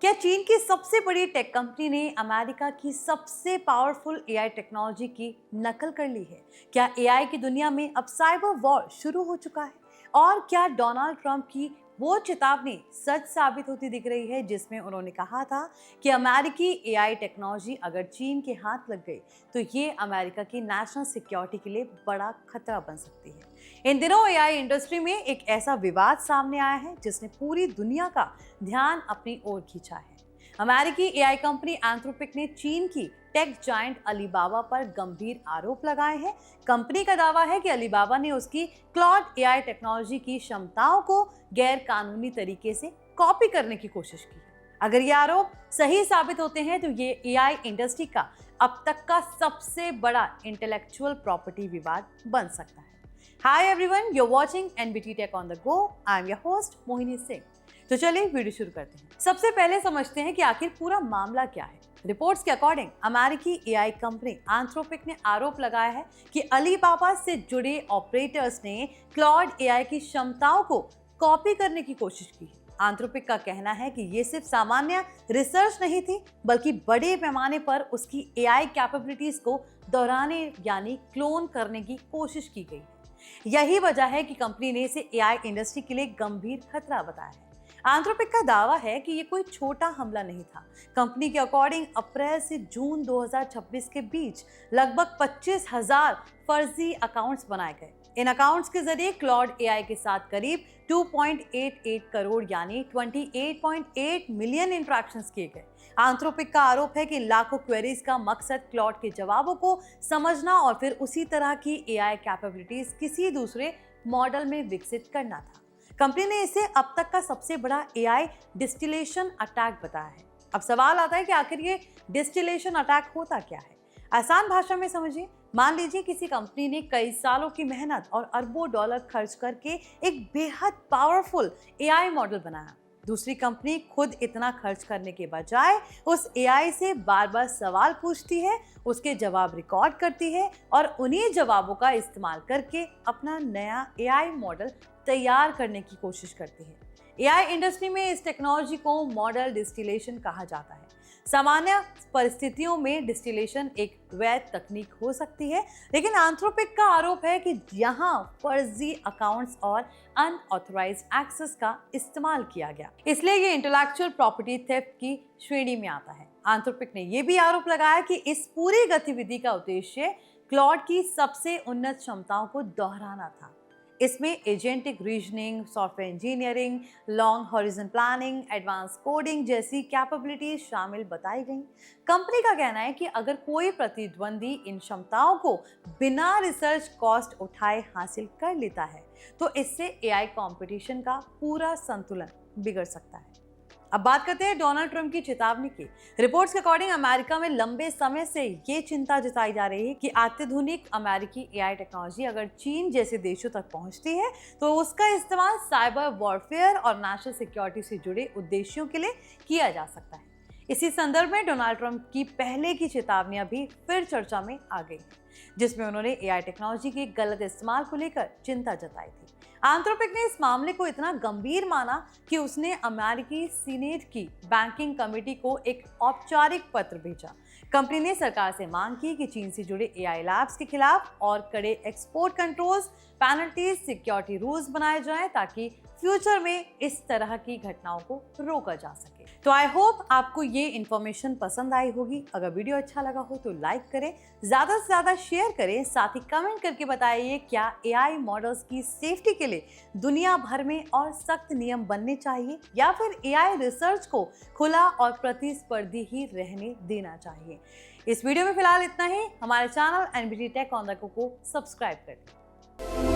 क्या चीन की सबसे बड़ी टेक कंपनी ने अमेरिका की सबसे पावरफुल एआई टेक्नोलॉजी की नकल कर ली है? क्या एआई की दुनिया में अब साइबर वॉर शुरू हो चुका है? और क्या डोनाल्ड ट्रंप की वो चेतावनी सच साबित होती दिख रही है जिसमें उन्होंने कहा था कि अमेरिकी एआई टेक्नोलॉजी अगर चीन के हाथ लग गई तो ये अमेरिका की नेशनल सिक्योरिटी के लिए बड़ा खतरा बन सकती है। इन दिनों एआई इंडस्ट्री में एक ऐसा विवाद सामने आया है जिसने पूरी दुनिया का ध्यान अपनी ओर खींचा है। अमेरिकी एआई कंपनी एंथ्रोपिक ने चीन की टेक जायंट अलीबाबा पर गंभीर आरोप लगाए हैं। कंपनी का दावा है कि अलीबाबा ने उसकी क्लॉड एआई टेक्नोलॉजी की क्षमताओं को गैर कानूनी तरीके से कॉपी करने की कोशिश की है। अगर ये आरोप सही साबित होते हैं तो ये एआई इंडस्ट्री का अब तक का सबसे बड़ा इंटेलेक्चुअल प्रॉपर्टी विवाद बन सकता है। Hi everyone, you are watching NBT tech on the go. I am your host Mohini Singh. तो चलिए वीडियो शुरू करते हैं। सबसे पहले समझते हैं कि आखिर पूरा मामला क्या है। रिपोर्ट्स के अकॉर्डिंग अमेरिकी एआई कंपनी एंथ्रोपिक ने आरोप लगाया है कि अलीबाबा से जुड़े ऑपरेटर्स ने क्लॉड एआई की क्षमताओं को कॉपी करने की कोशिश की है। एंथ्रोपिक का कहना है कि ये सिर्फ सामान्य रिसर्च नहीं थी बल्कि बड़े पैमाने पर उसकी एआई कैपेबिलिटीज को दोहराने यानी क्लोन करने की कोशिश की गई है। यही वजह है कि कंपनी ने इसे एआई इंडस्ट्री के लिए गंभीर खतरा बताया है। एंथ्रोपिक का दावा है कि ये कोई छोटा हमला नहीं था। कंपनी के अकॉर्डिंग अप्रैल से जून 2026 के बीच लगभग 25,000 फर्जी अकाउंट्स बनाए गए। इन अकाउंट्स के जरिए क्लॉड एआई के साथ करीब 2.88 करोड़ यानी 28.8 मिलियन इंटरैक्शंस किए गए। एंथ्रोपिक का आरोप है कि लाखों क्वेरीज का मकसद क्लॉड के जवाबों को समझना और फिर उसी तरह की एआई कैपेबिलिटीज किसी दूसरे मॉडल में विकसित करना था। कंपनी ने इसे अब तक का सबसे बड़ा एआई डिस्टिलेशन अटैक बताया है। अब सवाल आता है कि आखिर ये डिस्टिलेशन अटैक होता क्या है? आसान भाषा में समझिए, मान लीजिए किसी कंपनी ने कई सालों की मेहनत और अरबों डॉलर खर्च करके एक बेहद पावरफुल एआई मॉडल बनाया। दूसरी कंपनी खुद इतना खर्च करने के बजाय उस एआई से बार बार सवाल पूछती है, उसके जवाब रिकॉर्ड करती है और उन्हीं जवाबों का इस्तेमाल करके अपना नया एआई मॉडल तैयार करने की कोशिश करती है। एआई इंडस्ट्री में इस टेक्नोलॉजी को मॉडल डिस्टिलेशन कहा जाता है। सामान्य परिस्थितियों में डिस्टिलेशन एक वैध तकनीक हो सकती है, लेकिन एंथ्रोपिक का आरोप है कि यहाँ फर्जी अकाउंट्स और अनऑथराइज्ड एक्सेस का इस्तेमाल किया गया, इसलिए ये इंटेलेक्चुअल प्रॉपर्टी थेफ्ट की श्रेणी में आता है। एंथ्रोपिक ने यह भी आरोप लगाया कि इस पूरी गतिविधि का उद्देश्य क्लॉड की सबसे उन्नत क्षमताओं को दोहराना था। इसमें agentic reasoning, software engineering, long horizon planning, advance coding जैसी कैपेबिलिटीज शामिल बताई गई। कंपनी का कहना है कि अगर कोई प्रतिद्वंदी इन क्षमताओं को बिना रिसर्च कॉस्ट उठाए हासिल कर लेता है तो इससे एआई कंपटीशन का पूरा संतुलन बिगड़ सकता है। अब बात करते हैं डोनाल्ड ट्रंप की चेतावनी की। रिपोर्ट्स के अकॉर्डिंग अमेरिका में लंबे समय से ये चिंता जताई जा रही है कि अत्याधुनिक अमेरिकी एआई टेक्नोलॉजी अगर चीन जैसे देशों तक पहुंचती है तो उसका इस्तेमाल साइबर वॉरफेयर और नेशनल सिक्योरिटी से जुड़े उद्देश्यों के लिए किया जा सकता है। इसी संदर्भ में डोनाल्ड ट्रंप की पहले की चेतावनियां भी फिर चर्चा में आ गई, जिसमें उन्होंने एआई टेक्नोलॉजी के गलत इस्तेमाल को लेकर चिंता जताई थी। एंथ्रोपिक ने इस मामले को इतना गंभीर माना कि उसने अमेरिकी सीनेट की बैंकिंग कमेटी को एक औपचारिक पत्र भेजा। कंपनी ने सरकार से मांग की कि चीन से जुड़े एआई लैब्स के खिलाफ और कड़े export controls, penalties, security rules बनाए जाएं ताकि फ्यूचर में इस तरह की घटनाओं को रोका जा सके। तो आई होप आपको ये इन्फॉर्मेशन पसंद आई होगी। अगर वीडियो अच्छा लगा हो तो लाइक करें, ज़्यादा से ज़्यादा शेयर करें, साथ ही कमेंट करके बताइए क्या एआई मॉडल्स की सेफ्टी के लिए दुनिया भर में और सख्त नियम बनने चाहिए या फिर एआई रिसर्च को खुला और प्रतिस्पर्धी ही रहने देना चाहिए। इस वीडियो में फिलहाल इतना ही। हमारे channel NBT tech on the go को सब्सक्राइब करें।